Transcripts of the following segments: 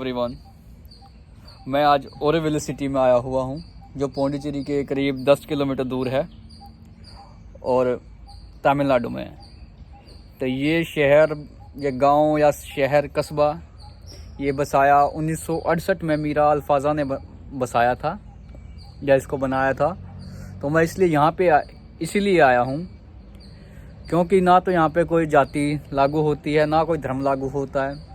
Everyone, मैं आज Auroville city में आया हुआ हूँ जो पौंडीचेरी के करीब 10 किलोमीटर दूर है और तमिलनाडु में है। तो ये शहर, ये गांव या शहर कस्बा ये बसाया 1968 में मीरा अल्फाजा ने बसाया था या इसको बनाया था। तो मैं इसलिए यहाँ पे इसीलिए आया हूँ क्योंकि ना तो यहाँ पे कोई जाति लागू होती है, ना कोई धर्म लागू होता है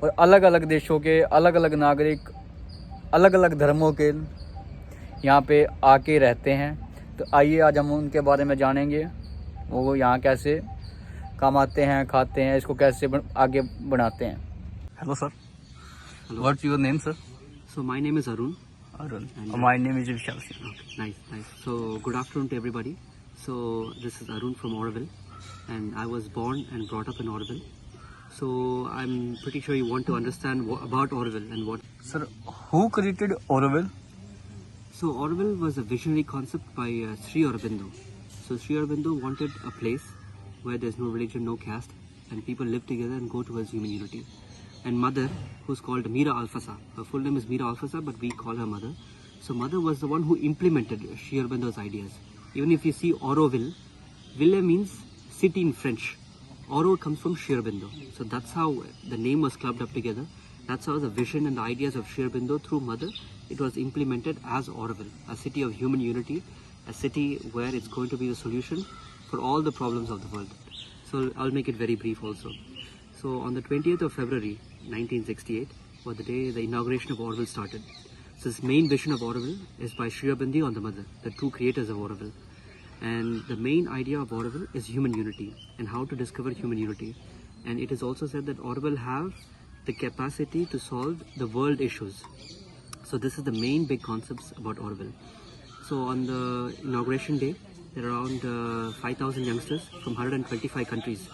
और अलग अलग देशों के अलग अलग नागरिक अलग अलग धर्मों के यहाँ पे आके रहते हैं। तो आइए आज हम उनके बारे में जानेंगे, वो यहाँ कैसे कमाते हैं, खाते हैं, इसको कैसे आगे बढ़ाते हैं। Hello sir, what's your name sir? So my name is Arun. Arun. And My name is Vishal. Okay, nice. So good afternoon to everybody. So this is Arun from Oroville, and I was born and brought up in Oroville. So I'm pretty sure you want to understand about Oroville and what. Sir, who created Oroville? So Oroville was a visionary concept by Sri Aurobindo. So Sri Aurobindo wanted a place where there's no religion, no caste, and people live together and go towards human unity. And mother, who's called Mira Alfasa, her full name is Mira Alfasa, but we call her mother. So mother was the one who implemented Sri Aurobindo's ideas. Even if you see Auroville, ville means city in French. Oro comes from Sri Aurobindo. So that's how the name was clubbed up together. That's how the vision and the ideas of Sri Aurobindo through mother, it was implemented as Oroville, a city of human unity, a city where it's going to be the solution for all the problems of the world. So I'll make it very brief also. So on the 20th of February 1968 was the day the inauguration of Oroville started. So this main vision of Oroville is by Sri Aurobindo and the mother, the two creators of Oroville. And the main idea of Oroville is human unity and how to discover human unity. And it is also said that Oroville have the capacity to solve the world issues. So this is the main big concepts about Oroville. So on the inauguration day, there are around 5,000 youngsters from 125 countries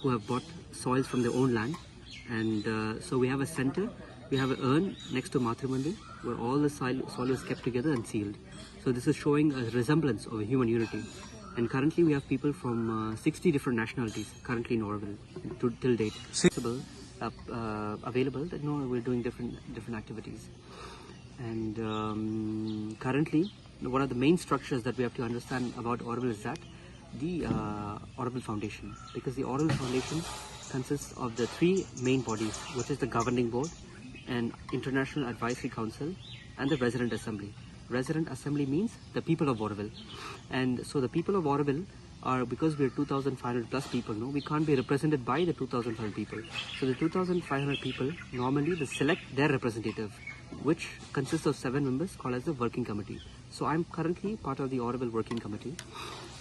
who have bought soils from their own land. And so we have a center, we have an urn next to Matrimandi where all the soil is kept together and sealed. So this is showing a resemblance of a human unity. And currently we have people from 60 different nationalities currently in Oroville till date. Available that we're doing different activities. And currently one of the main structures that we have to understand about Oroville is that the Oroville Foundation, because the Oroville Foundation consists of the three main bodies, which is the Governing Board and International Advisory Council and the Resident Assembly. Resident Assembly means the people of Oroville. And so the people of Oroville are, because we're 2,500 plus people, we can't be represented by the 2,500 people. So the 2,500 people, normally they select their representative, which consists of 7 members called as the Working Committee. So I'm currently part of the Oroville Working Committee.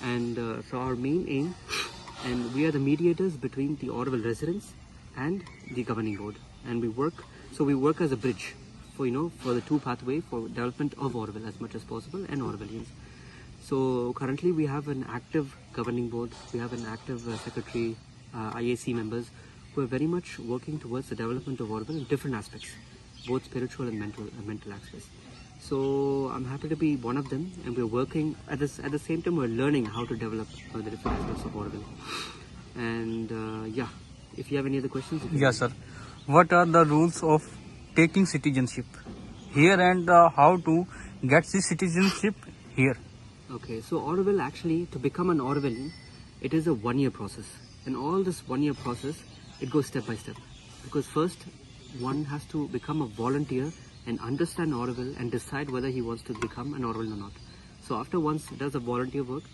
And so our main aim, and we are the mediators between the Oroville residents and the Governing Board. And we work as a bridge for the two pathway for development of Oroville as much as possible and Orovillians. So currently we have an active Governing Board, we have an active Secretary, IAC members who are very much working towards the development of Oroville in different aspects, both spiritual and mental aspects. So I'm happy to be one of them, and we're working at the same time we're learning how to develop the different aspects of Oroville. And if you have any other questions. Yes, sir. What are the rules of taking citizenship here and how to get the citizenship here? Okay, so Oroville, actually, to become an Orovillian, it is a 1-year process. And all this 1-year process, it goes step by step. Because first, one has to become a volunteer and understand Oroville and decide whether he wants to become an Orovillian or not. So after once he does the volunteer work,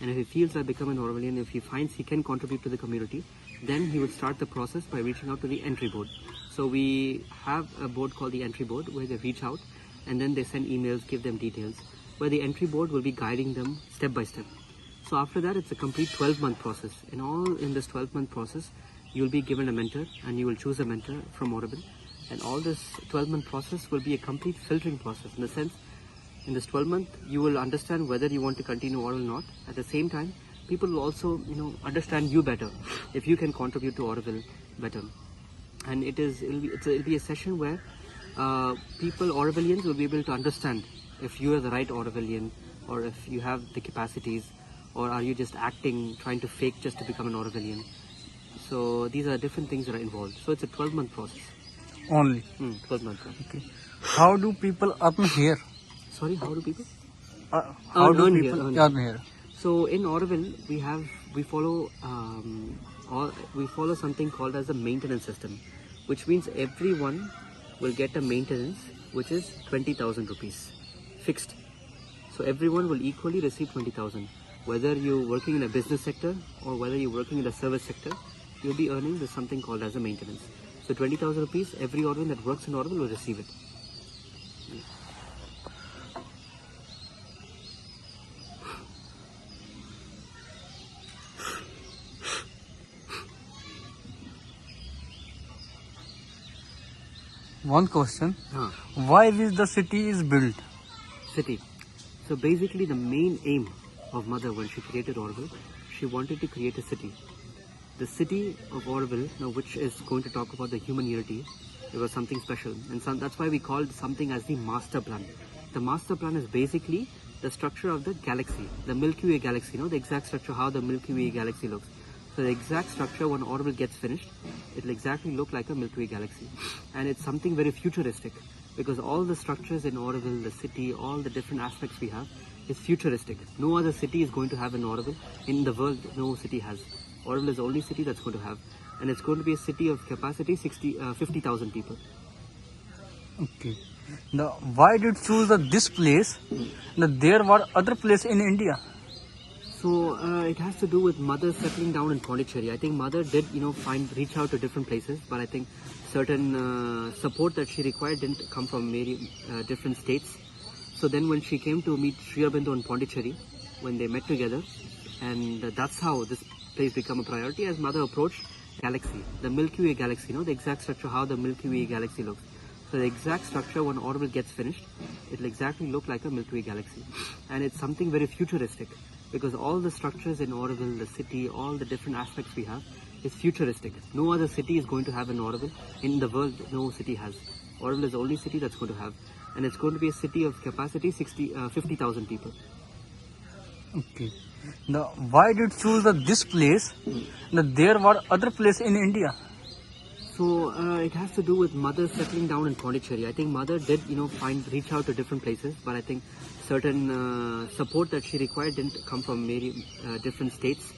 and if he feels like becoming an Orovillian, if he finds he can contribute to the community, then he will start the process by reaching out to the entry board. So we have a board called the entry board where they reach out and then they send emails, give them details, where the entry board will be guiding them step by step. So after that, it's a complete 12-month process. And all in this 12-month process, you'll be given a mentor and you will choose a mentor from Oroville. And all this 12-month process will be a complete filtering process. In the sense, in this 12-month, you will understand whether you want to continue Oroville or not. At the same time, people will also, understand you better if you can contribute to Oroville better. And it'll be a session where people, Orovillians, will be able to understand if you are the right Orovillian or if you have the capacities, or are you just acting, trying to fake just to become an Orovillian. So these are different things that are involved. So it's a 12-month process. Only. 12 months. Okay. How do people earn here? Sorry, how do people? How do earn here, people earn earn here? So in Auroville, we follow something called as a maintenance system, which means everyone will get a maintenance which is 20,000 rupees fixed. So everyone will equally receive 20,000. Whether you're working in a business sector or whether you're working in the service sector, you'll be earning this something called as a maintenance. So 20,000 rupees, every Auroville that works in Auroville will receive it. One question. Huh. Why is the city is built? City. So basically the main aim of Mother when she created Auroville, she wanted to create a city. The city of Auroville, now which is going to talk about the human unity, it was something special. And that's why we called something as the master plan. The master plan is basically the structure of the galaxy, the Milky Way galaxy, the exact structure, how the Milky Way galaxy looks. So the exact structure when Auroville gets finished, it'll exactly look like a Milky Way galaxy. And it's something very futuristic because all the structures in Auroville, the city, all the different aspects we have is futuristic. No other city is going to have an Auroville. In the world, no city has. Auroville is the only city that's going to have. And it's going to be a city of capacity 50,000 people. Okay. Now, why did choose this place? Now, there were other places in India. So it has to do with Mother settling down in Pondicherry. I think Mother did, reach out to different places, but I think certain support that she required didn't come from many different states. So then when she came to meet Sri Aurobindo in Pondicherry, when they met together, and that's how this place became a priority as Mother approached galaxy, the Milky Way galaxy, the exact structure, how the Milky Way galaxy looks. So the exact structure when Auroville gets finished, it'll exactly look like a Milky Way galaxy. And it's something very futuristic because all the structures in Auroville, the city, all the different aspects we have is futuristic. No other city is going to have an Auroville. In the world, no city has. Auroville is the only city that's going to have. And it's going to be a city of capacity 50,000 people. Okay. Now, why did choose this place? Now, there were other places in India. So it has to do with Mother settling down in Pondicherry. I think Mother did, reach out to different places, but I think certain support that she required didn't come from many different states.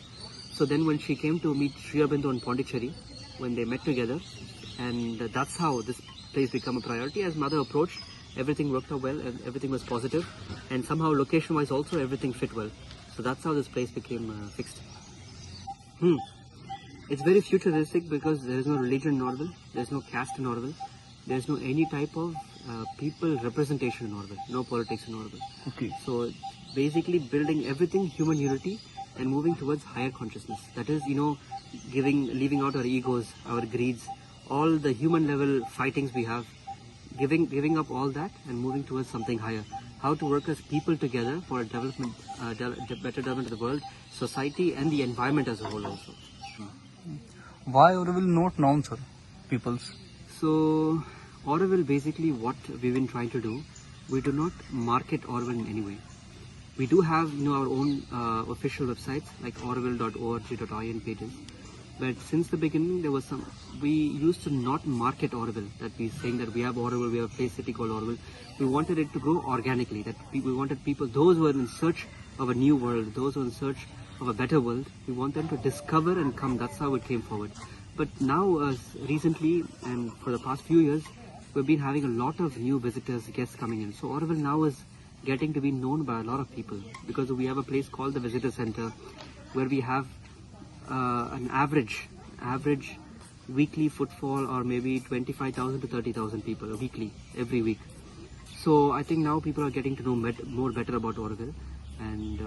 So then when she came to meet Sri Aurobindo in Pondicherry, when they met together, and that's how this place became a priority as Mother approached, everything worked out well and everything was positive, and somehow location-wise also everything fit well. So that's how this place became fixed. It's very futuristic because there is no religion in Auroville, there is no caste in Auroville, there is no any type of people representation in Auroville, no politics in Auroville. Okay. So basically building everything human unity and moving towards higher consciousness. That is, leaving out our egos, our greeds, all the human level fightings we have, giving up all that and moving towards something higher. How to work as people together for a development, better development of the world, society and the environment as a whole also. Why Auroville not known, sir? Peoples. So Auroville, basically what we've been trying to do, we do not market Auroville in any way. We do have our own official websites like auroville.org.in pages. But since the beginning, we used to not market Auroville, that we saying that we have Auroville, we have a place city called Auroville. We wanted it to grow organically, that we wanted people, those who are in search of a new world, those who are in search of a better world, we want them to discover and come. That's how it came forward. But now, recently and for the past few years, we've been having a lot of new visitors, guests coming in. So Auroville now is getting to be known by a lot of people because we have a place called the Visitor Center where we have an average weekly footfall or maybe 25,000 to 30,000 people weekly, every week. So I think now people are getting to know more better about Auroville, and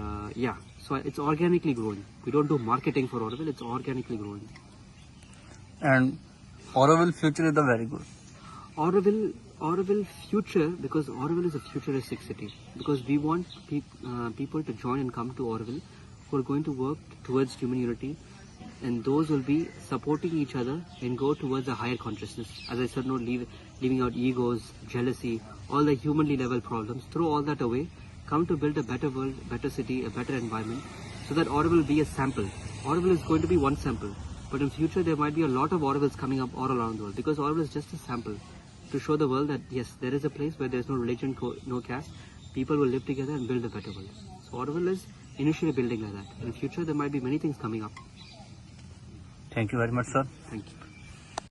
so it's organically growing. We don't do marketing for Auroville, it's organically growing. And Auroville future is very good. Auroville future, because Auroville is a futuristic city, because we want people to join and come to Auroville who are going to work towards human unity, and those will be supporting each other and go towards a higher consciousness. As I said, leaving out egos, jealousy, all the humanly level problems, throw all that away, come to build a better world, better city, a better environment, so that Auroville will be a sample. Auroville is going to be one sample, but in future there might be a lot of Aurovilles coming up all around the world, because Auroville is just a sample. to show the world that yes, there is a place where there is no religion, no caste. People will live together and build a better world. So Auroville is initially building like that. In the future, there might be many things coming up. Thank you very much, sir. Thank you.